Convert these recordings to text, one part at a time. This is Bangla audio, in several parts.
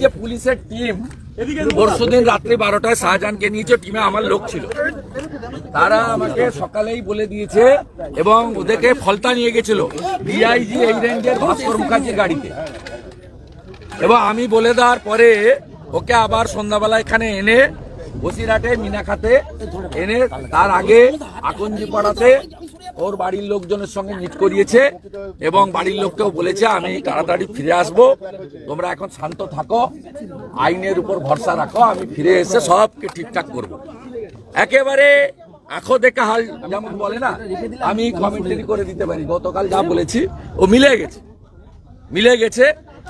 যে পুলিশের টিম পরশুদিন রাত্রি 12টায় শাহজাহানকে নিয়েছে, টিমে আমার লোক ছিল, তারা আমাকে সকালেই বলে দিয়েছে এবং ওদেরকে ফলতা নিয়ে গেছিল ডিআইজি এই রেঞ্জের ভাস্কর মুখার্জির গাড়িতে, এবং আমি বলে দেওয়ার পরে ওকে আবার সন্ধ্যাবেলা এখানে এনে বসিরহাটে মিনাখাতে এনে তার আগে আকঞ্জি পাড়াতে ওর বাড়ির লোকজনের সঙ্গে মিট করিয়েছে এবং বাড়ির লোককেও বলেছে আমি তাড়াতাড়ি ফিরে আসব, তোমরা এখন শান্ত থাকো, আইনের উপর ভরসা রাখো, আমি ফিরে এসে সবকে ঠিকঠাক করব। একেবারে আঁখো দেখা হাল যেমন বলে না, আমি কমেন্টারি করে দিতে পারি, গতকাল যা বলেছি ও মিলে গেছে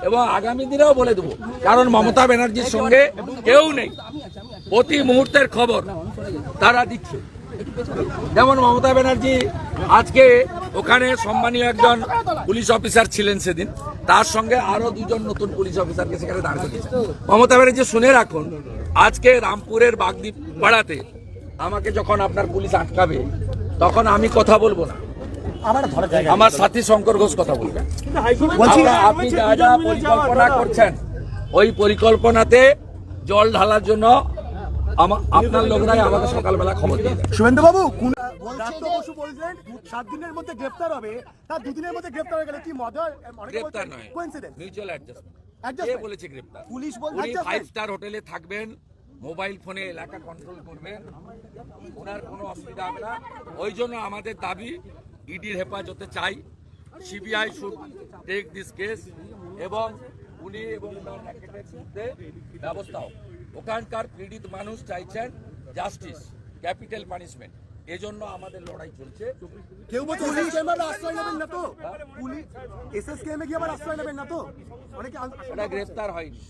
এবং আগামী দিনেও বলে দেবো, কারণ মমতা ব্যানার্জির সঙ্গে কেউ নেই, প্রতি মুহূর্তের খবর তারা দিচ্ছে। যেমন মমতা ব্যানার্জি আজকে ওখানে সম্মানীয় একজন পুলিশ অফিসার ছিলেন সেদিন, তার সঙ্গে আরো দুজন নতুন পুলিশ অফিসারকে সেখানে দাঁড় করিয়েছে। মমতা ব্যানার্জি শুনে রাখুন, আজকে রামপুরের বাগদি পাড়াতে আমাকে যখন আপনার পুলিশ আটকাবে তখন আমি কথা বলবো না, আমার সাথী শঙ্কর ঘোষ কথা বলবেন। আপনি যা যা পরিকল্পনা করছেন ওই পরিকল্পনাতে জল ঢালার জন্য আপনার লোকরাই আমাকে সকালবেলা খবর দিয়ে দেয়। শুভেন্দু বাবু বসু বলছেন 7 দিনের মধ্যে গ্রেফতার হবে, তার 2 দিনের মধ্যে গ্রেফতার হয়ে গেলে কি গ্রেফতার নয়, মিউচুয়াল অ্যাডজাস্টমেন্ট। কে বলেছে গ্রেফতার? পুলিশ বলছে 5 স্টার হোটেলে থাকবেন, মোবাইল ফোনে এলাকা কন্ট্রোল করবেন, ওনার কোনো অসুবিধা হবে না। ওই জন্য আমাদের দাবি ইডির হেফাজতে চাই, CBI should take this case এবং উনি এবং ওনার র্যাকেটের বিরুদ্ধে ব্যবস্থা হোক। ওখানকার পীড়িত মানুষ চাইছেন জাস্টিস, ক্যাপিটাল পানিশমেন্ট, এজন্য আমাদের লড়াই চলছে। কেউ বলছে এসএসকেএম আশ্রয় নেবেন না তো, পুলিশ এসএসকেএম কি আবার আশ্রয় নেবেন না তো, অনেকে এটা গ্রেফতার হয়নি,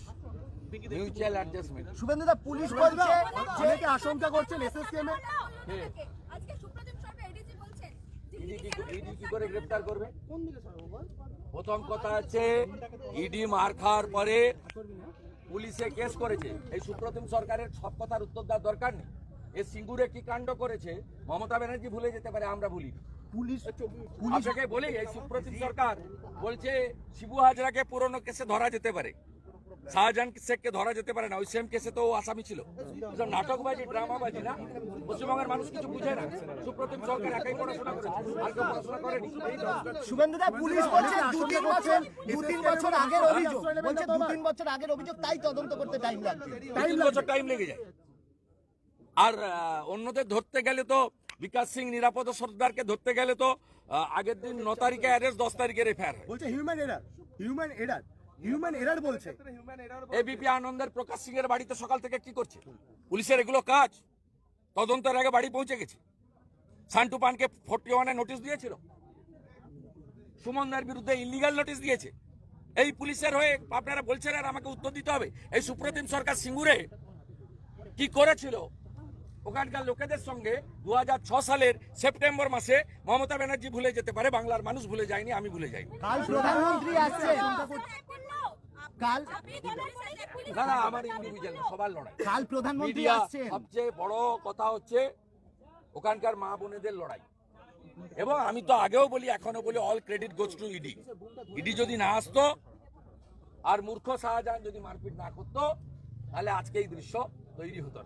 মিউচুয়াল অ্যাডজাস্টমেন্ট। শুভেন্দু দা পুলিশ বলছে অনেকে আশঙ্কা করছেন এসএসকেএম আজকে সুপ্রিম কোর্টে এডিজি বলছেন ইডি কি করে গ্রেফতার করবে? প্রথম কথা হচ্ছে ইডি মার খাওয়ার পরে পুলিশে কেস করেছে, এই সুপ্রিম সরকারের সব কথার উত্তর দেওয়ার দরকার নেই। এই সিঙ্গুরে কি কাণ্ড করেছে মমতা ব্যানার্জি ভুলে যেতে পারে, আমরা ভুলি। পুলিশ আপনাকে বলি, এই সুপ্রিম সরকার বলছে শিবু হাজরাকে পুরনো কেসে ধরা যেতে পারে, শাহজাহান শেখকে ধরা যেতে পারে না, ওই সেম কেসে তো আসামি ছিল। নাটকবাজি, ড্রামাবাজি না, পশ্চিমবঙ্গের মানুষ কিছু বুঝে না। সুপ্রিম সরকার একাই পড়াশোনা করেছে, আর কেউ পড়াশোনা করেনি। শুভেন্দু দা পুলিশ বলছে 2-3 বছর আগের অভিযোগ, বলছে 2-3 বছর আগের অভিযোগ, তাই তদন্ত করতে টাইম লাগছে, 3 বছর টাইম লেগে যায়। আর অন্যদের ধরতে গেলে তো বিকাশ সিং নিরাপদ সর্দারকে ধরতে গেলে তো আগের দিন 9 তারিখে অ্যারেস্ট, 10 তারিখের এফআইআর হয়। বলছে হিউম্যান এরার বলছে। এবিপি আনন্দের প্রকাশ সিং এর বাড়িতে সকাল থেকে কি করছে পুলিশের? এগুলো কাজ, তদন্তের আগে বাড়ি পৌঁছে গেছে। সান্টু পানকে 41 নোটিশ দিয়েছিল, সুমনদের বিরুদ্ধে ইলিগাল নোটিশ দিয়েছে। এই পুলিশের হয়ে আপনারা বলছেন আর আমাকে উত্তর দিতে হবে, এই সুপ্রিম সরকার সিঙ্গুরে কি করেছিল ওখানকার লোকেদের সঙ্গে 2006 সালের সেপ্টেম্বর মাসে? মমতা ব্যানার্জি ভুলে যেতে পারে, বাংলার মানুষ ভুলে যায়নি, আমি ভুলে যাইনি। কাল প্রধানমন্ত্রী আসছেন, না আমার ইন্ডিভিজুয়াল সবার লড়াই। কাল প্রধানমন্ত্রী আসছেন, সবচেয়ে বড় কথা হচ্ছে ওখানকার মা বোনেদের লড়াই। এবং আমি তো আগেও বলি, এখনো বলি, all credit goes to ED. ED যদি না আসতো আর মূর্খ শাহজাহান যদি মারপিট না করতো, তাহলে আজকে এই দৃশ্য তৈরি হতো।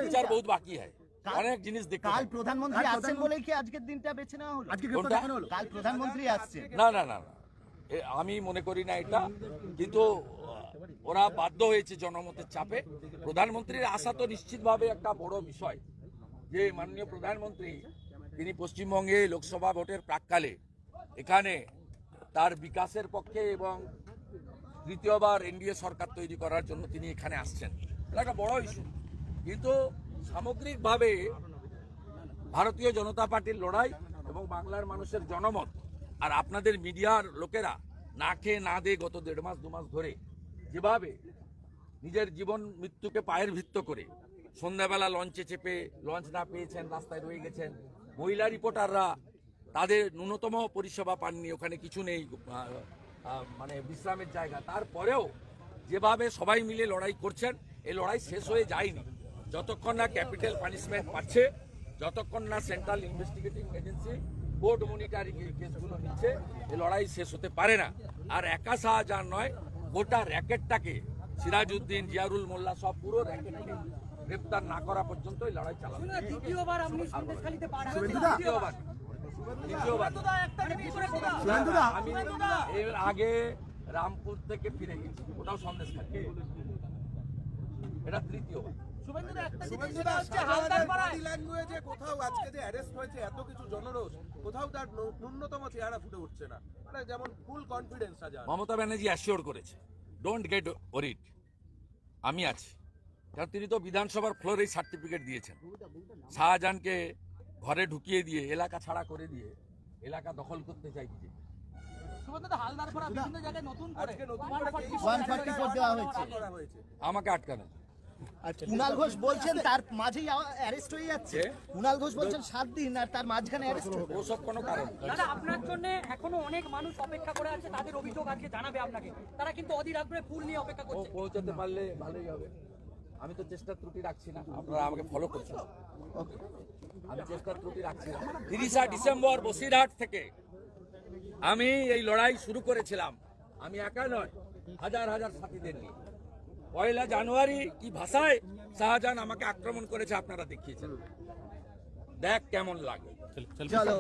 বিচার বহুত বাকি হয়, অনেক জিনিস দেখতে। কাল প্রধানমন্ত্রী আসছেন বলেই কি আজকের দিনটা বেছে নেওয়া হলো? কাল প্রধানমন্ত্রী আসছেন। না আমি মনে করি না এটা, কিন্তু ওরা বাধ্য হয়েছে জনমতের চাপে। প্রধানমন্ত্রীর আসা তো নিশ্চিতভাবে একটা বড় বিষয়, যে মাননীয় প্রধানমন্ত্রী তিনি পশ্চিমবঙ্গে লোকসভা ভোটের প্রাক্কালে এখানে তার বিকাশের পক্ষে এবং তৃতীয়বার এনডিএ সরকার তৈরি করার জন্য তিনি এখানে আসছেন, এটা একটা বড় ইস্যু। কিন্তু সামগ্রিকভাবে ভারতীয় জনতা পার্টির লড়াই এবং বাংলার মানুষের জনমত আর আপনাদের মিডিয়ার লোকেরা না খেয়ে না দিয়ে গত 1.5 মাস 2 মাস ধরে যেভাবে নিজের জীবন মৃত্যুকে পায়ের ভিত্ত করে সন্ধ্যাবেলা লঞ্চে চেপে লঞ্চ না পেয়েছেন, রাস্তায় রয়ে গেছেন, মহিলা রিপোর্টাররা তাদের ন্যূনতম পরিষেবা পাননি, ওখানে কিছু নেই মানে বিশ্রামের জায়গা, তারপরেও যেভাবে সবাই মিলে লড়াই করছেন, এই লড়াই শেষ হয়ে যায়নি যতক্ষণ না ক্যাপিটাল পানিশমেন্ট পাচ্ছে, যতক্ষণ না central investigating agency court monitoring কেসগুলো নিচ্ছে, এই লড়াই শেষ হতে পারে না। আর একা শাহজাহান নয়, গোটা র্যাকেটটাকে সিরাজউদ্দিন, জিয়ারুল মোল্লা সব পুরো র্যাকেটকে গ্রেপ্তার না করা পর্যন্ত এই লড়াই চালানো। দ্বিতীয়বার আপনি সন্দেশখালীতে পা রাখছেন। দ্বিতীয়বার আমি এর আগে রামপুর থেকে ফিরে গেছি, ওটাও সন্দেশখালী। এটা তৃতীয়বার। ল্যাঙ্গুয়েজে কোথাও আজকে যে অ্যারেস্ট হয়েছে, এত কিছু জনরোষ, কোথাও তার ন্যূনতম চেহারা ফুটে উঠছে না, মানে যেমন full confidence Shahjahan. Mamata Banerjee assure করেছে, ডোন্ট গেট ওরিড, আমি আছি। কারণ তিনি তো বিধানসভার ফ্লোরেই সার্টিফিকেট দিয়েছেন। শাহজাহানকে ঘরে ঢুকিয়ে দিয়ে, এলাকা ছাড়া করে দিয়ে এলাকা দখল করতে চাই বিজেপি। হালদারপাড়া বিভিন্ন জায়গায় নতুন করে আজকে নতুন করে 144 দেওয়া হয়েছে। করা হয়েছে। আমাকে আটকানো। কুণাল ঘোষ বলছেন তার মাঝেই অ্যারেস্ট হয়ে যাচ্ছে। কে? কুণাল ঘোষ বলছেন 7 দিন, আর তার মাঝখানে অ্যারেস্ট। ওসব কোনো কারণ নেই। দাদা, আপনার জন্য এখনো অনেক মানুষ অপেক্ষা করে আছে, তাদের অভিযোগ আজকে জানাবে আপনাকে। তারা কিন্তু অধীর আগ্রহে ফুল নিয়ে অপেক্ষা ও করছে। পৌঁছাতে পারলে ভালোই হবে। আমি তো চেষ্টার ত্রুটি রাখছি না, আপনারা আমাকে ফলো করছেন। আমি চেষ্টার ত্রুটি রাখছি না। 30 ডিসেম্বর বসিরহাট থেকে আমি এই লড়াই শুরু করেছিলাম। আমি একা নয়, হাজার হাজার সাথীদের নিয়ে। 1 জানুয়ারি কি ভাষায় শাহজাহান আমাকে আক্রমণ করেছে আপনারা দেখিয়েছেন। দেখ কেমন লাগে। চলো।